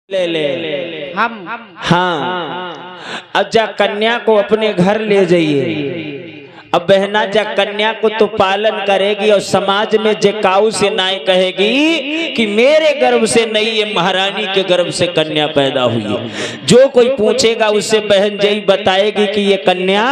ले हम हाँ। अब जा कन्या को अपने घर ले जाइए। अब बहना जा कन्या को तो पालन करेगी और समाज में जेकाऊ से नाय कहेगी कि मेरे गर्भ से नहीं, ये महारानी के गर्भ से कन्या पैदा हुई है। जो कोई पूछेगा उससे बहन जई बताएगी कि ये कन्या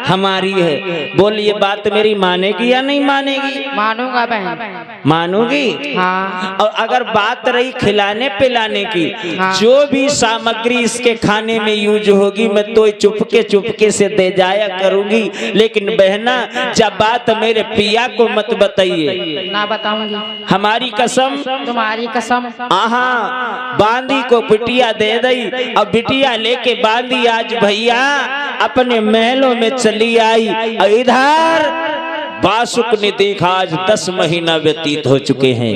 हमारी है। बोल ये बात मेरी मानेगी या नहीं मानेगी? मानूंगा बहन। मानोगी? हाँ। और अगर बात रही खिलाने पिलाने की, हाँ। जो भी सामग्री इसके खाने में यूज होगी मैं तो चुपके से दे जाया करूंगी। लेकिन बहना जब बात मेरे पिया को मत बताइए। ना बताऊंगी। हमारी कसम। तुम्हारी कसम। आहा बांदी को बिटिया दे दई। अब बिटिया लेके बांदी आज भैया अपने महलों में चली आई। और इधर बासुक ने देखा आज 10 महीना व्यतीत हो चुके हैं,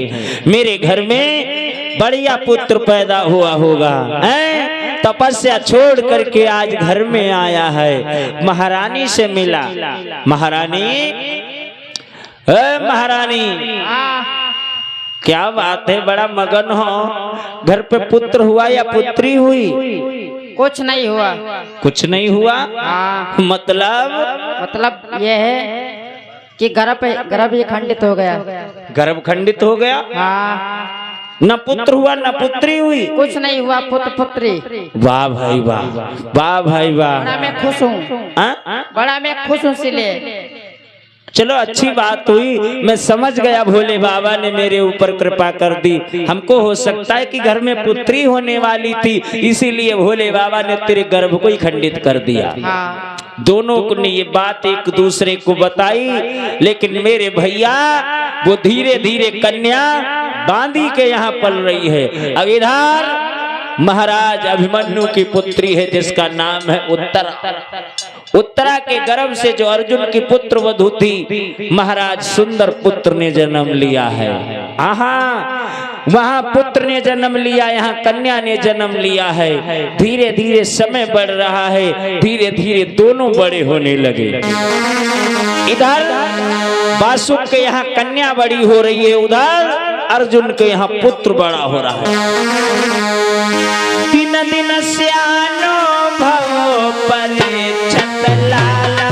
मेरे घर में बढ़िया पुत्र पैदा हुआ होगा। तपस्या छोड़ करके आज घर में आया है, महारानी से मिला। महारानी, महारानी क्या बात है, बड़ा मगन हो। घर पे पुत्र हुआ या पुत्री हुई? कुछ नहीं हुआ। कुछ नहीं हुआ? मतलब यह है कि गर्भ ये खंडित हो गया। गर्भ खंडित हो गया? हाँ। न पुत्र हुआ न पुत्री हुई? कुछ नहीं हुआ, पुत्र पुत्री। वाह भाई वाह, वाह भाई वाह। बड़ा मैं खुश हूँ, बड़ा मैं खुश हूँ। इसलिए चलो अच्छी बात हुई, मैं समझ गया भोले बाबा ने मेरे ऊपर कृपा कर दी। हमको हो सकता है कि घर में पुत्री होने वाली थी, इसीलिए भोले बाबा ने तेरे गर्भ को ही खंडित कर दिया। हाँ। दोनों ने ये बात एक दूसरे को बताई, लेकिन मेरे भैया वो धीरे धीरे कन्या बांदी के यहाँ पल रही है। अब इधर महाराज अभिमन्यु की पुत्री है जिसका नाम है उत्तरा। उत्तरा के गर्भ से जो अर्जुन की पुत्र वधू थी, महाराज सुंदर पुत्र ने जन्म लिया है। आहा वहां पुत्र ने जन्म लिया, यहाँ कन्या ने जन्म लिया है। धीरे धीरे समय बढ़ रहा है, धीरे धीरे दोनों बड़े होने लगे। इधर बासुक के यहाँ कन्या बड़ी हो रही है, उधर अर्जुन के यहाँ पुत्र बड़ा हो रहा है। दिन दिन स्यानो भव परीक्षत लाला,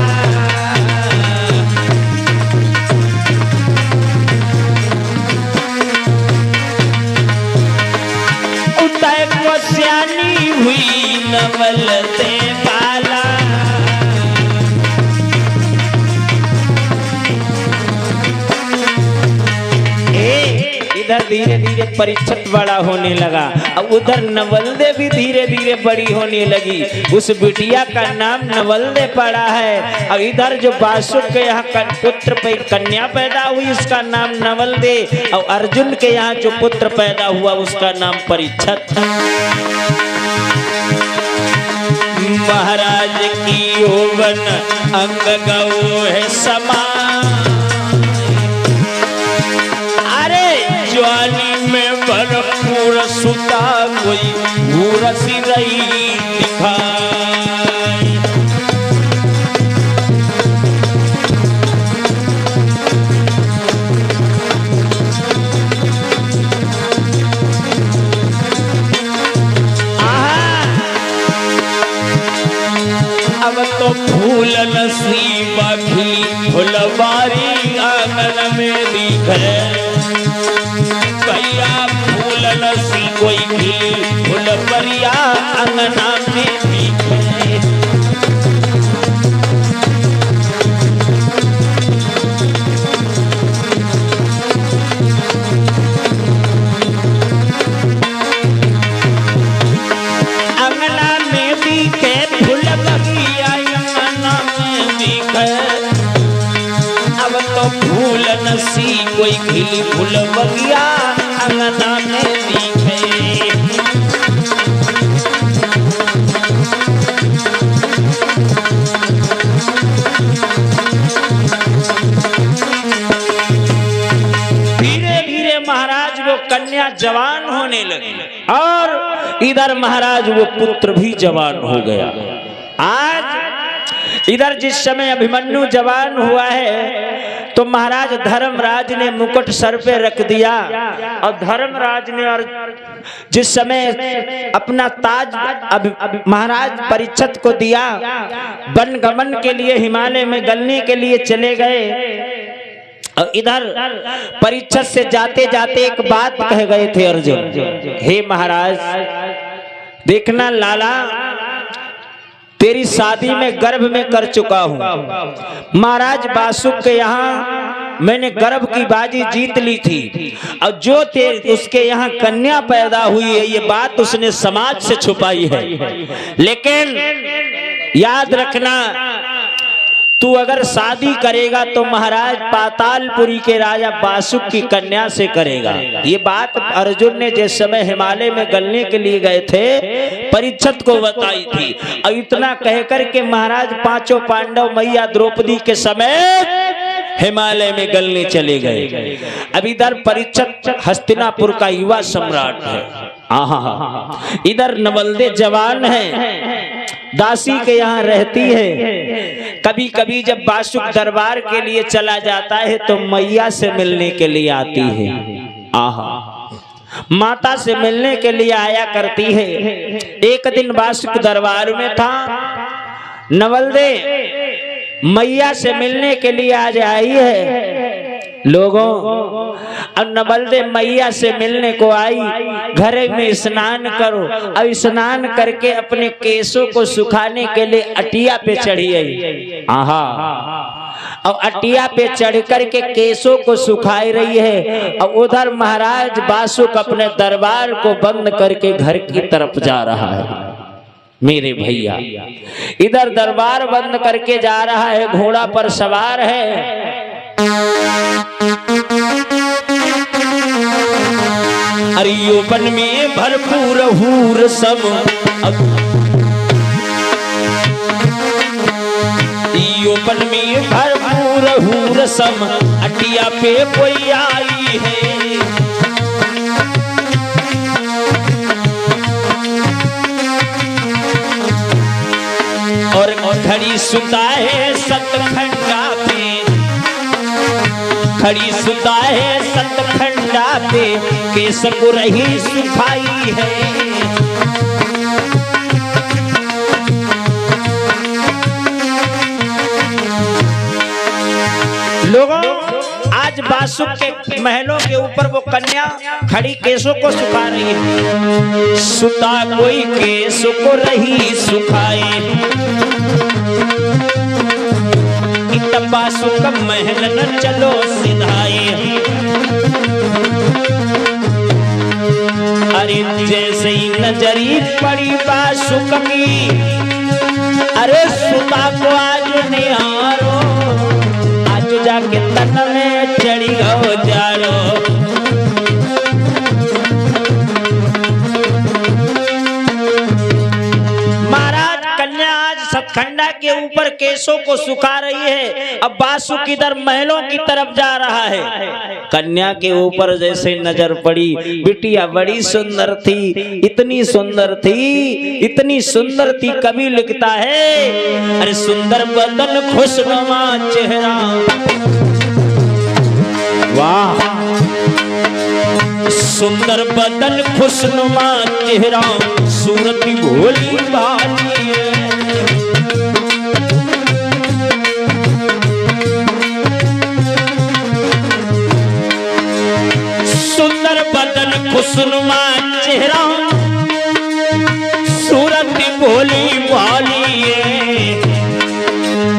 उतय को स्यानी हुई नवल दे बाला। इधर धीरे धीरे परीक्षित बड़ा होने लगा, अब उधर नवलदे भी धीरे धीरे बड़ी होने लगी। उस बिटिया का नाम नवलदे पड़ा है। अब इधर जो बासुक के यहाँ पुत्र पे कन्या पैदा हुई उसका नाम नवलदे, और अर्जुन के यहाँ जो पुत्र पैदा हुआ उसका नाम परीक्षित। महाराज की यौवन अंग गौ है समान, जवानी में भरपूर सुता कोई भूरसी रही दिखाई। अब तो फूल नसीबा खिली फुलवारी आंगन में दिखे। भैया फूल नसी कोई खिली फुलवरिया अंगना में दिखे। अंगना में दिखे फुलवरिया अंगना में दिखे। अब तो फूल नसी कोई खिली फुलवरिया अंगना में दिखे। धीरे धीरे महाराज वो कन्या जवान होने लगी, और इधर महाराज वो पुत्र भी जवान हो गया। आज इधर जिस समय अभिमन्यु जवान हुआ है तो महाराज धर्मराज ने मुकुट सर पे रख दिया और धर्मराज ने और जिस समय अपना ताज अब महाराज परीक्षित को दिया, वन गमन के लिए हिमालय में गलने के लिए चले गए और इधर परीक्षित से जाते जाते एक बात कह गए थे अर्जुन, हे महाराज देखना लाला, तेरी शादी में गर्भ में कर चुका हूं। महाराज बासुक के यहाँ मैंने गर्भ की बाजी जीत ली थी और जो उसके यहाँ कन्या पैदा हुई है ये बात उसने समाज से छुपाई है। लेकिन याद रखना, तू अगर शादी करेगा तो महाराज पातालपुरी के राजा बासुक की कन्या से करेगा। ये बात अर्जुन ने जिस समय हिमालय में गलने के लिए गए थे परीक्षित को बताई थी। और इतना कहकर के महाराज पांचों पांडव मैया द्रौपदी के समय हिमालय में गलने चले गए। अब इधर परीक्षित हस्तिनापुर का युवा सम्राट है, इधर नवल्दे जवान है, दासी के यहाँ रहती है। कभी कभी जब बासुक दरबार के लिए चला जाता है तो मैया से मिलने के लिए आती है, माता से मिलने के लिए आया करती है। एक दिन बासुक दरबार में था, नवल्दे मैया से मिलने के लिए आज आई है। लोगों, अब नवल्दे मैया से मिलने को आई, घर में स्नान करो। अब स्नान करके अपने केसों को सुखाने के लिए अटिया पे चढ़ी आई। अब अटिया पे चढ़ करके केसों को सुखाई रही है। अब उधर महाराज बासुक अपने दरबार को बंद करके घर की तरफ जा रहा है। मेरे भैया इधर दरबार बंद करके जा रहा है, घोड़ा पर सवार है। अरे यौवन में भरपूर हूर सम, यौवन में भरपूर हूर सम, अटिया पे कोई आई है। और खड़ी सुता है सतखंडा पे, खड़ी सुता है सतखंडा पे, केस को रही सुखाई है। लोगों, आज बासुक के महलों के ऊपर वो कन्या खड़ी केसों को सुखा रही है। सुता कोई केस को रही सुखाए, बासुक महल न चलो सिधाए। अरे जैसे ही नजरी पड़ी बासुक की, अरे सुता को आज निहारो, आज जाके तन में चढ़ी गो जारो। सतखंडा के ऊपर केसों को सुखा रही है। अब बासुक इधर महलों की तरफ जा रहा है। कन्या के ऊपर जैसे नजर पड़ी, बिटिया बड़ी सुंदर थी, इतनी सुंदर थी, इतनी सुंदर थी, कवि लिखता है अरे सुंदर बदन खुशनुमा चेहरा, वाह सुंदर बदन खुशनुमा चेहरा, सूरत भोली भाली है। सुंदर बदन खुशनुमा चेहरा, सूरत भोली भाली है।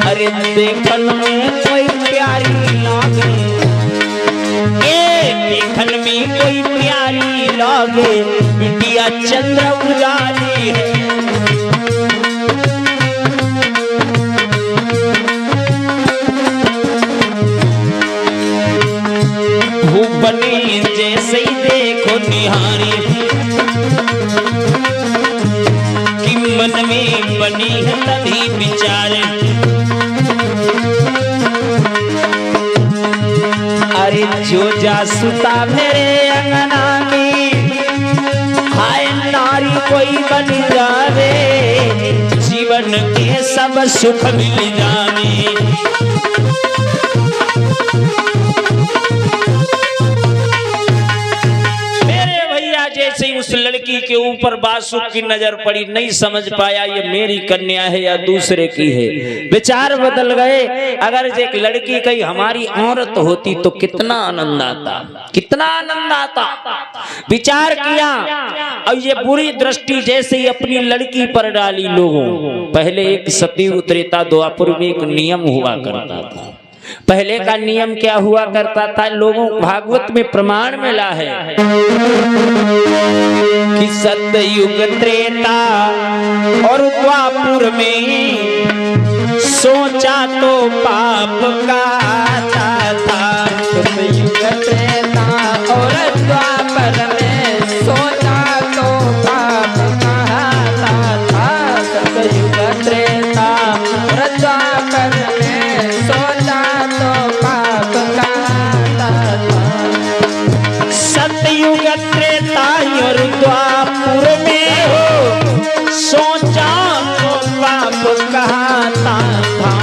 अरे देखन में कोई प्यारी लागे, देखन में कोई प्यारी लागे, बिटिया चंद्र उजाली है। बनी जैसे ही देखो निहारी, कि मन में बनी है तभी विचार। अरे जो जासुता मेरे अंगना में, हाय नारी कोई बन जावे, जीवन के सब सुख मिल जावे। उस लड़की के ऊपर बासुक की नजर पड़ी, नहीं समझ पाया ये मेरी कन्या है या दूसरे की है। विचार बदल गए, अगर एक लड़की कहीं हमारी औरत होती तो कितना आनंद आता, कितना आनंद आता। विचार किया और ये बुरी दृष्टि जैसे ही अपनी लड़की पर डाली लोगों। पहले एक सतयुग त्रेता द्वापर में एक नियम हुआ करता था। पहले का नियम क्या हुआ करता था, लोगों भागवत में प्रमाण मिला है कि सतयुग त्रेता और द्वापर में सोचा तो पाप का था। सतयुग त्रेता और द्वापर में सोचा तो पाप कहाता था। सतयुग त्रेता और द्वापर में सोचा तो पाप कहाता था। सतयुग त्रेता और द्वापर में हो सोचा तो पाप कहाता था,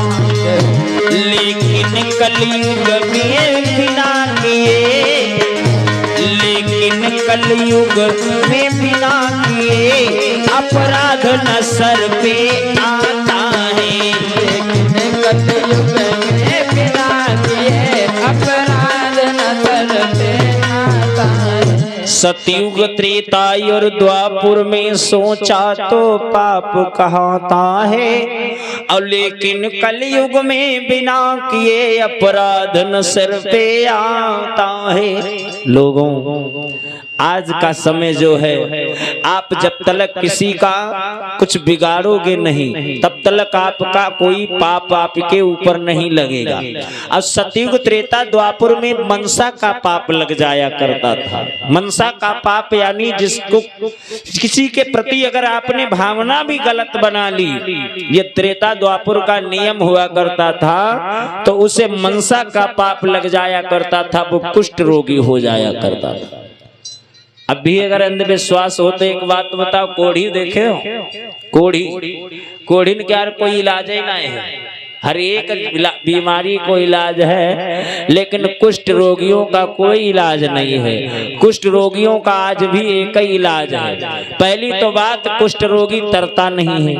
लेकिन कलयुग में बिना किए, लेकिन कलयुग में बिना किए अपराध न सर पे आता है। लेकिन कलयुग में बिना किए अपराध न सर पे आता है। सतयुग त्रेता और द्वापर में सोचा तो पाप कहाता है, और लेकिन कलयुग में बिना किए अपराध न सिर पे आता है। लोगों आज का समय जो है, आप जब तक किसी का कुछ बिगाड़ोगे नहीं तब तक आपका कोई पाप आपके ऊपर नहीं लगेगा। अब सतयुग त्रेता द्वापर में मनसा का पाप लग जाया करता था। मनसा का पाप यानी जिसको किसी के प्रति अगर आपने भावना भी गलत बना ली, ये त्रेता द्वापर का नियम हुआ करता था, तो उसे मनसा का पाप लग जाया करता था, वो कुष्ठ रोगी हो जाया करता था। अब भी अगर अंधविश्वास हो तो एक बात बताओ, कोढ़ी देखे हो? कोढ़ी क्या कोई इलाज ही नहीं है, हर एक बीमारी को इलाज है, लेकिन कुष्ठ रोगियों का कोई इलाज नहीं है। कुष्ठ रोगियों का आज भी एक ही इलाज है। पहली तो बात, कुष्ठ रोगी तरता नहीं है।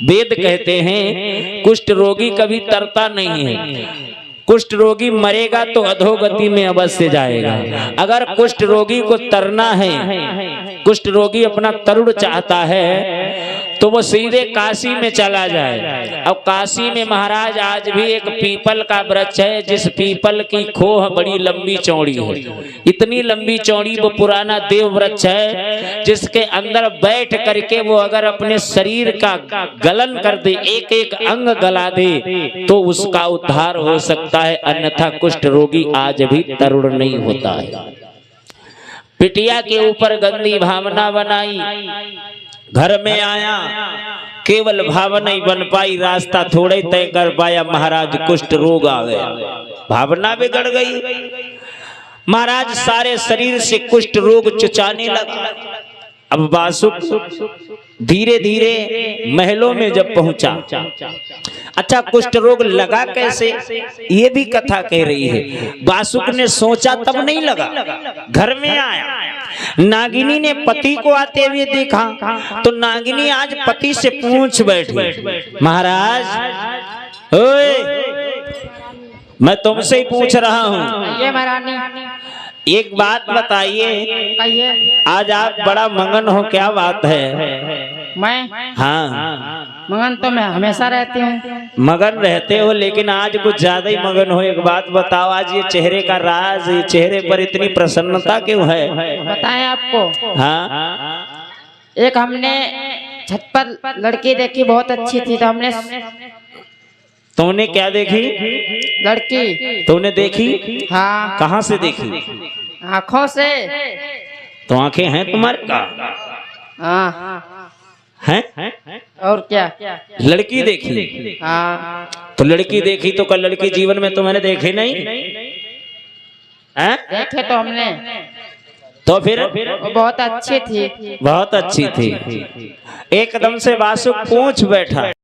वेद कहते हैं कुष्ठ रोगी कभी तरता नहीं है। कुष्ठ रोगी मरेगा तो अधोगति में अवश्य जाएगा। अगर कुष्ठ रोगी को तरना है, कुष्ठ रोगी अपना तरुण चाहता है, तो वो सीधे काशी में चला जाए। अब काशी में महाराज आज भी एक पीपल का वृक्ष है, जिस पीपल की खोह बड़ी लंबी चौड़ी है। इतनी लंबी चौड़ी वो पुराना देव वृक्ष है, जिसके अंदर बैठ करके वो अगर अपने शरीर का गलन कर दे, एक एक अंग गला दे, तो उसका उद्धार हो सकता है, अन्यथा कुष्ठ रोगी आज भी तरुण नहीं होता है। पिटिया के ऊपर गंदी भावना बनाई, घर में आया, केवल भावना ही बन पाई, रास्ता थोड़े तय कर पाया, महाराज कुष्ठ रोग आ गया, भावना बिगड़ गई। महाराज सारे शरीर से कुष्ठ रोग चुचाने लगा। अब बासुक धीरे धीरे महलों में जब पहुंचा, अच्छा कुष्ठ रोग लगा कैसे, ये भी कथा कह रही है। बासुक ने सोचा तब नहीं लगा, घर में आया, नागिनी ने पति को आते हुए देखा, तो नागिनी आज पति से पूछ बैठी, महाराज ओए मैं तुमसे ही पूछ रहा हूँ, ये महारानी एक बात बताइए, आज आप बड़ा मगन हो, क्या बात है? मैं हाँ मगन तो मैं हमेशा रहती हूँ। मगन रहते हो, लेकिन आज कुछ ज्यादा ही मगन हो। एक बात बताओ, आज ये चेहरे का राज, ये चेहरे पर इतनी प्रसन्नता क्यों है? बताएं आपको? हाँ, एक हमने छत पर लड़की देखी, बहुत अच्छी थी, तो हमने तुमने क्या देखी? लड़की तुमने देखी? हाँ। कहाँ से देखी? आँखों से। तो आंखें हैं तुम्हारे? हाँ हैं? और क्या? लड़की देखी? हाँ। तो लड़की देखी तो कल लड़की जीवन में तुम्हारे देखे नहीं हैं? देखे तो हमने, तो फिर वो बहुत अच्छी थी। बहुत अच्छी थी। एकदम से बासुक पूछ बैठा,